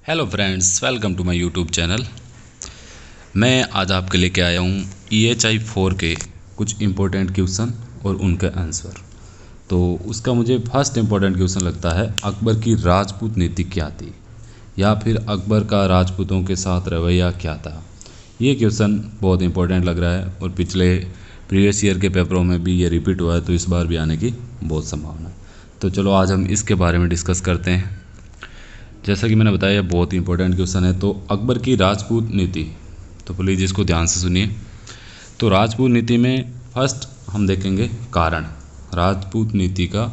Hello friends, welcome to my YouTube channel. मैं आज आपके लेके आया हूँ EHI 4 के कुछ इम्पोर्टेंट क्वेश्चन और उनके आंसर। तो उसका मुझे फर्स्ट इम्पोर्टेंट क्वेश्चन लगता है, अकबर की राजपूत नीति क्या थी, या फिर अकबर का राजपूतों के साथ रवैया क्या था। ये क्वेश्चन बहुत इंपॉर्टेंट लग रहा है और पिछले प्रीवियस ईयर के पेपरों में भी ये रिपीट हुआ है, तो इस बार भी आने की बहुत संभावना है। तो चलो आज हम इसके बारे में डिस्कस करते हैं। जैसा कि मैंने बताया, बहुत ही इंपॉर्टेंट क्वेश्चन है। तो अकबर की राजपूत नीति, तो प्लीज़ इसको ध्यान से सुनिए। तो राजपूत नीति में फर्स्ट हम देखेंगे कारण। राजपूत नीति का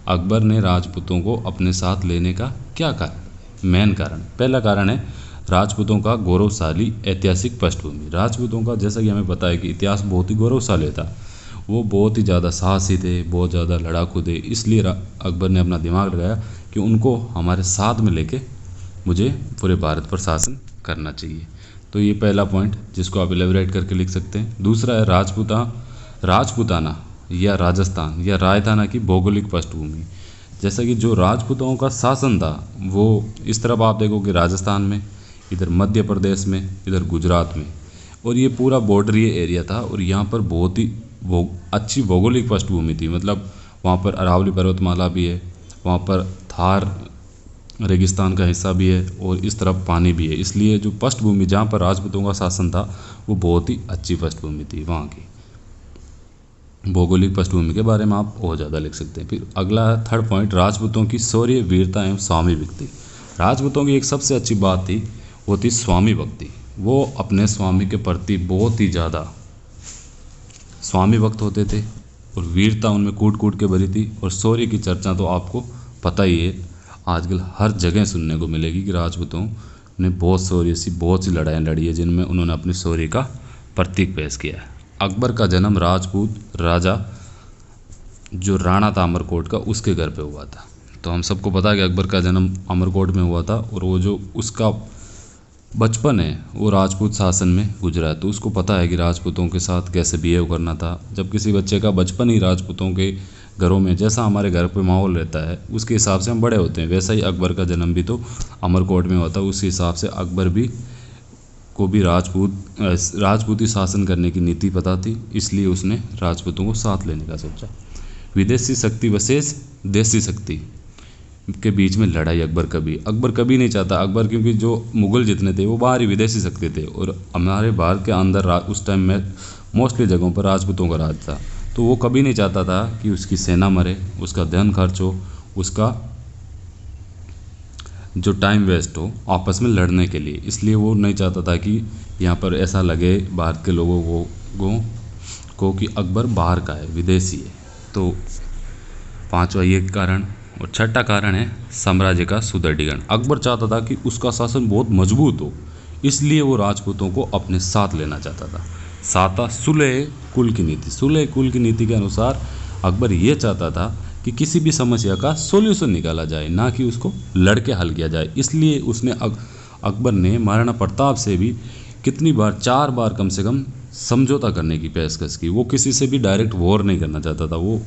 अकबर ने राजपूतों को अपने साथ लेने का क्या कारण, मेन कारण। पहला कारण है राजपूतों का गौरवशाली ऐतिहासिक पृष्ठभूमि। राजपूतों का जैसा कि हमें पता है कि इतिहास बहुत ही गौरवशाली था। वो बहुत ही ज़्यादा साहसी थे, बहुत ज़्यादा लड़ाकू थे। इसलिए अकबर ने अपना दिमाग लगाया कि उनको हमारे साथ में लेके मुझे पूरे भारत पर शासन करना चाहिए। तो ये पहला पॉइंट जिसको आप एलेबरेट करके लिख सकते हैं। दूसरा है राजपूताना या राजस्थान या रायताना की भौगोलिक पृष्ठभूमि। जैसा कि जो राजपूतों का शासन था वो इस तरफ आप देखोगे राजस्थान में, इधर मध्य प्रदेश में, इधर गुजरात में, और ये पूरा बॉर्डरी एरिया था। और यहाँ पर बहुत ही अच्छी भौगोलिक पृष्ठभूमि थी। मतलब वहाँ पर अरावली पर्वतमाला भी है, वहाँ पर थार रेगिस्तान का हिस्सा भी है, और इस तरफ पानी भी है। इसलिए जो पृष्ठभूमि जहाँ पर राजपूतों का शासन था वो बहुत ही अच्छी पृष्ठभूमि थी। वहाँ की भौगोलिक पृष्ठभूमि के बारे में आप और ज़्यादा लिख सकते हैं। फिर अगला है थर्ड पॉइंट, राजपूतों की शौर्य, वीरता एवं स्वामी भक्ति। राजपूतों की एक सबसे अच्छी बात थी, वो थी स्वामी भक्ति। वो अपने स्वामी के प्रति बहुत ही ज़्यादा स्वामी भक्त होते थे, और वीरता उनमें कूट कूट के भरी थी। और शौर्य की चर्चा तो आपको पता ही है, आजकल हर जगह सुनने को मिलेगी कि राजपूतों ने बहुत सी लड़ाइयाँ लड़ी है जिनमें उन्होंने अपनी शौर्य का प्रतीक पेश किया है। अकबर का जन्म राजपूत राजा जो राणा था अमरकोट का, उसके घर पे हुआ था। तो हम सबको पता है कि अकबर का जन्म अमरकोट में हुआ था, और वो जो उसका बचपन है वो राजपूत शासन में गुजरा है। तो उसको पता है कि राजपूतों के साथ कैसे बिहेव करना था। जब किसी बच्चे का बचपन ही राजपूतों के घरों में, जैसा हमारे घर पे माहौल रहता है उसके हिसाब से हम बड़े होते हैं, वैसा ही अकबर का जन्म भी तो अमरकोट में हुआ था। उस हिसाब से अकबर को भी राजपूती शासन करने की नीति पता थी, इसलिए उसने राजपूतों को साथ लेने का सोचा। विदेशी शक्ति वसेस देसी शक्ति के बीच में लड़ाई अकबर कभी नहीं चाहता। अकबर क्योंकि जो मुगल जितने थे वो बाहरी विदेशी शक्ति थे, और हमारे भारत के अंदर उस टाइम में मोस्टली जगहों पर राजपूतों का राज था। तो वो कभी नहीं चाहता था कि उसकी सेना मरे, उसका धन खर्च हो, उसका जो टाइम वेस्ट हो आपस में लड़ने के लिए। इसलिए वो नहीं चाहता था कि यहाँ पर ऐसा लगे भारत के लोगों को कि अकबर बाहर का है, विदेशी है। तो पांचवा ये कारण। और छठा कारण है साम्राज्य का सुदृढ़ीकरण। अकबर चाहता था कि उसका शासन बहुत मजबूत हो, इसलिए वो राजपूतों को अपने साथ लेना चाहता था। सातवां सुलह कुल की नीति। सुलह कुल की नीति के अनुसार अकबर ये चाहता था कि किसी भी समस्या का सॉल्यूशन निकाला जाए, ना कि उसको लड़के हल किया जाए। इसलिए उसने अकबर ने महाराणा प्रताप से भी कितनी बार, 4 बार कम से कम समझौता करने की पेशकश की। वो किसी से भी डायरेक्ट वॉर नहीं करना चाहता था, वो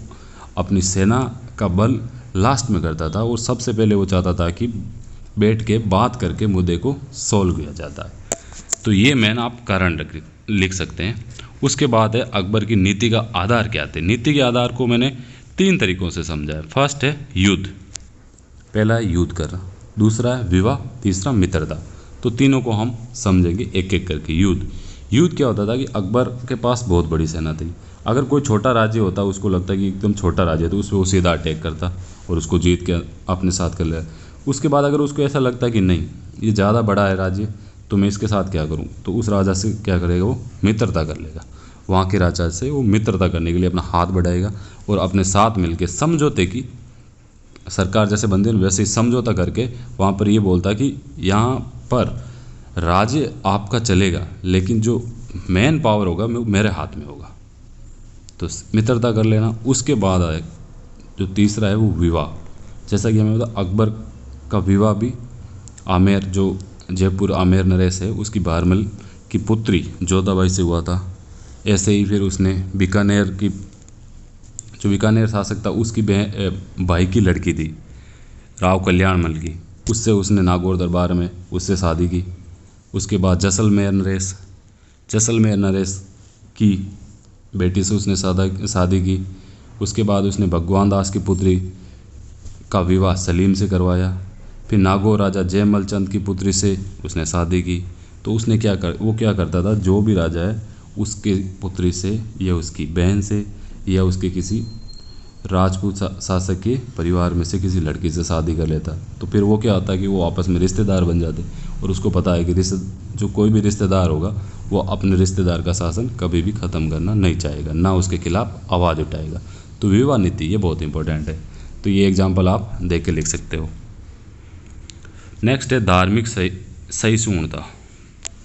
अपनी सेना का बल लास्ट में करता था। और सबसे पहले वो चाहता था कि बैठ के बात करके मुद्दे को सॉल्व किया जाता है। तो ये मैंने आप कारण लिख सकते हैं। उसके बाद है अकबर की नीति का आधार क्या थे। नीति के आधार को मैंने 3 तरीक़ों से समझा है। फर्स्ट है युद्ध, पहला है युद्ध करना, दूसरा है विवाह, तीसरा मित्रता। तो तीनों को हम समझेंगे एक एक करके। युद्ध क्या होता था कि अकबर के पास बहुत बड़ी सेना थी। अगर कोई छोटा राज्य होता, उसको लगता है कि एकदम छोटा राज्य है, तो उस पर वो सीधा अटैक करता और उसको जीत के अपने साथ कर ले। उसके बाद अगर उसको ऐसा लगता है कि नहीं, ये ज़्यादा बड़ा है राज्य, तो मैं इसके साथ क्या करूं, तो उस राजा से क्या करेगा, वो मित्रता कर लेगा। वहाँ के राजा से वो मित्रता करने के लिए अपना हाथ बढ़ाएगा, और अपने साथ मिलके समझौते की सरकार जैसे बनती है वैसे ही समझौता करके वहाँ पर ये बोलता कि यहाँ पर राज्य आपका चलेगा, लेकिन जो मेन पावर होगा मेरे हाथ में होगा। तो मित्रता कर लेना। उसके बाद आए जो तीसरा है वो विवाह। जैसा कि हमें पता, अकबर का विवाह भी आमेर, जो जयपुर आमेर नरेश है, उसकी भारमल की पुत्री जोधाबाई से हुआ था। ऐसे ही फिर उसने बीकानेर शासक था उसकी भाई की लड़की थी राव कल्याणमल की, उससे उसने नागौर दरबार में उससे शादी की। उसके बाद जैसलमेर नरेश की बेटी से उसने शादी की। उसके बाद उसने भगवान दास की पुत्री का विवाह सलीम से करवाया। फिर नागौर राजा जयमल चंद की पुत्री से उसने शादी की। तो उसने वो क्या करता था, जो भी राजा है उसके पुत्री से या उसकी बहन से या उसके किसी राजपूत शासक के परिवार में से किसी लड़की से शादी कर लेता। तो फिर वो क्या होता है कि वो आपस में रिश्तेदार बन जाते, और उसको पता है कि जो कोई भी रिश्तेदार होगा वो अपने रिश्तेदार का शासन कभी भी ख़त्म करना नहीं चाहेगा, ना उसके खिलाफ आवाज़ उठाएगा। तो विवाह नीति ये बहुत इंपॉर्टेंट है। तो ये एग्जाम्पल आप देख के लिख सकते हो। नेक्स्ट है धार्मिक सहिष्णुता।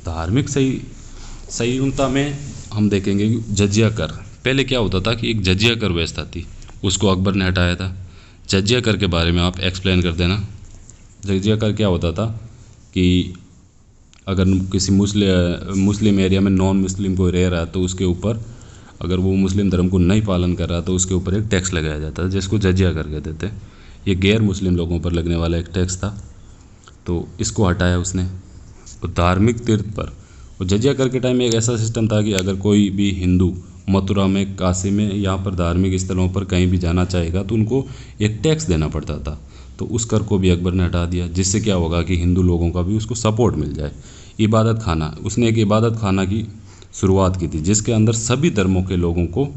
धार्मिक सहिष्णुता में हम देखेंगे कि जजिया कर। पहले क्या होता था कि एक जजिया कर व्यवस्था थी, उसको अकबर ने हटाया था। जजिया कर के बारे में आप एक्सप्लेन कर देना। जजिया कर क्या होता था कि अगर किसी मुस्लिम एरिया में नॉन मुस्लिम कोई रह रहा है तो उसके ऊपर, अगर वो मुस्लिम धर्म को नहीं पालन कर रहा तो उसके ऊपर एक टैक्स लगाया जाता है, जिसको जजिया कर कहते थे। ये गैर मुस्लिम लोगों पर लगने वाला एक टैक्स था, तो इसको हटाया उसने। तो धार्मिक तीर्थ पर, और जजिया कर के टाइम में एक ऐसा सिस्टम था कि अगर कोई भी हिंदू मथुरा में, काशी में, यहाँ पर धार्मिक स्थलों पर कहीं भी जाना चाहेगा तो उनको एक टैक्स देना पड़ता था। तो उस कर को भी अकबर ने हटा दिया, जिससे क्या होगा कि हिंदू लोगों का भी उसको सपोर्ट मिल जाए। इबादत खाना, उसने एक इबादत खाना की शुरुआत की थी, जिसके अंदर सभी धर्मों के लोगों को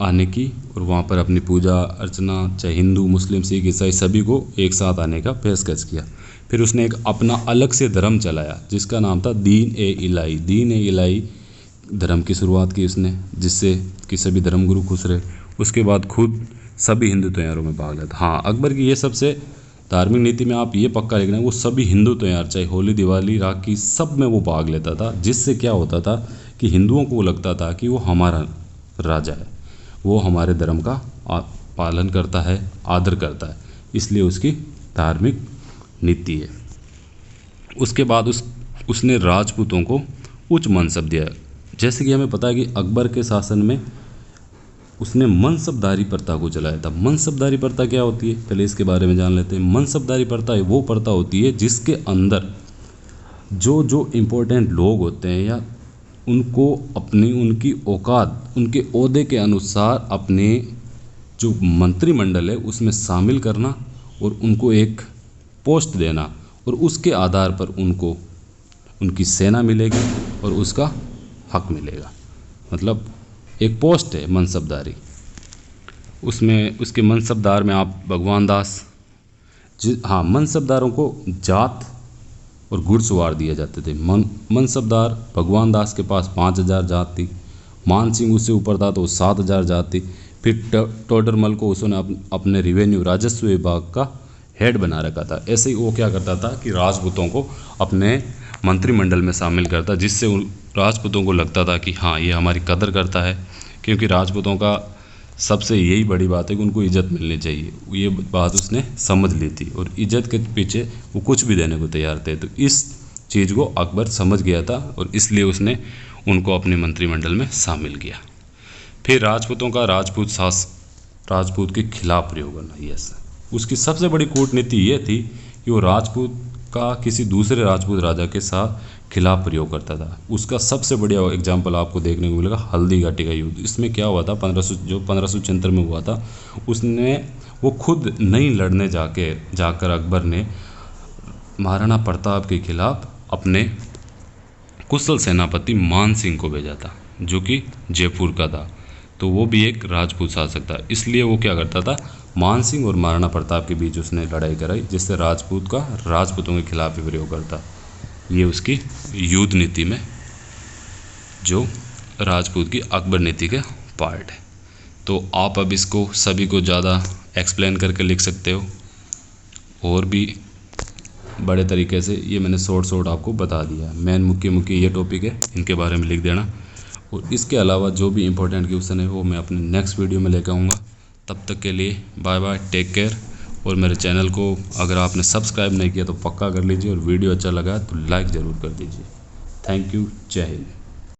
आने की और वहाँ पर अपनी पूजा अर्चना, चाहे हिंदू, मुस्लिम, सिख, ईसाई, सभी को एक साथ आने का पेशकश किया। फिर उसने एक अपना अलग से धर्म चलाया जिसका नाम था दीन ए इलाही धर्म की शुरुआत की उसने, जिससे कि सभी धर्मगुरु खुश रहे। उसके बाद खुद सभी हिंदू त्योहारों में भाग लेता। हाँ, अकबर की ये सबसे धार्मिक नीति में आप ये पक्का लिखना, वो सभी हिंदू त्योहार, चाहे होली, दिवाली, राखी, सब में वो भाग लेता था। जिससे क्या होता था कि हिंदुओं को लगता था कि वो हमारा राजा है, वो हमारे धर्म का पालन करता है, आदर करता है, इसलिए उसकी धार्मिक नीति है। उसके बाद उसने राजपूतों को उच्च मनसब दिया। जैसे कि हमें पता है कि अकबर के शासन में उसने मनसबदारी प्रथा को चलाया था। मनसबदारी प्रथा क्या होती है, पहले इसके बारे में जान लेते हैं। मनसबदारी प्रथा वो प्रथा होती है जिसके अंदर जो इम्पोर्टेंट लोग होते हैं या उनको उनकी औकात, उनके ओहदे के अनुसार अपने जो मंत्रिमंडल है उसमें शामिल करना और उनको एक पोस्ट देना, और उसके आधार पर उनको उनकी सेना मिलेगी और उसका हक मिलेगा। मतलब एक पोस्ट है मनसबदारी। उसमें उसके मनसबदार में आप भगवान दास, हाँ, मनसबदारों को जात और घुड़सवार दिए जाते थे। मनसबदार भगवान दास के पास 5000 जात थी। मान सिंह उससे ऊपर था तो 7000 जात थी। फिर टोडरमल को उसने अपने रिवेन्यू राजस्व विभाग का हेड बना रखा था। ऐसे ही वो क्या करता था कि राजपूतों को अपने मंत्रिमंडल में शामिल करता, जिससे उन राजपूतों को लगता था कि हाँ, ये हमारी कदर करता है। क्योंकि राजपूतों का सबसे यही बड़ी बात है कि उनको इज़्ज़त मिलनी चाहिए। ये बात उसने समझ ली थी और इज़्ज़त के पीछे वो कुछ भी देने को तैयार थे। तो इस चीज़ को अकबर समझ गया था और इसलिए उसने उनको अपने मंत्रिमंडल में शामिल किया। फिर राजपूतों का राजपूत के खिलाफ प्रयोग करना। यस, उसकी सबसे बड़ी कूटनीति ये थी कि वो राजपूत का किसी दूसरे राजपूत राजा के साथ खिलाफ प्रयोग करता था। उसका सबसे बढ़िया एग्जाम्पल आपको देखने को मिलेगा हल्दी घाटी का युद्ध। इसमें क्या हुआ था, 1576 में हुआ था। वो खुद नहीं लड़ने जाकर अकबर ने महाराणा प्रताप के खिलाफ अपने कुशल सेनापति मान सिंह को भेजा था, जो कि जयपुर का था। तो वो भी एक राजपूत शासक था, इसलिए वो क्या करता था, मान सिंह और महाराणा प्रताप के बीच उसने लड़ाई कराई, जिससे राजपूतों के खिलाफ ही प्रयोग करता। ये उसकी युद्ध नीति में जो राजपूत की अकबर नीति का पार्ट है। तो आप अब इसको सभी को ज़्यादा एक्सप्लेन करके लिख सकते हो, और भी बड़े तरीके से। ये मैंने शॉर्ट आपको बता दिया। मेन मुख्य ये टॉपिक है, इनके बारे में लिख देना। और इसके अलावा जो भी इम्पोर्टेंट क्वेश्चन है वो मैं अपने नेक्स्ट वीडियो में लेकर आऊँगा। तब तक के लिए बाय बाय, टेक केयर। और मेरे चैनल को अगर आपने सब्सक्राइब नहीं किया तो पक्का कर लीजिए, और वीडियो अच्छा लगा तो लाइक ज़रूर कर दीजिए। थैंक यू, जय हिंद।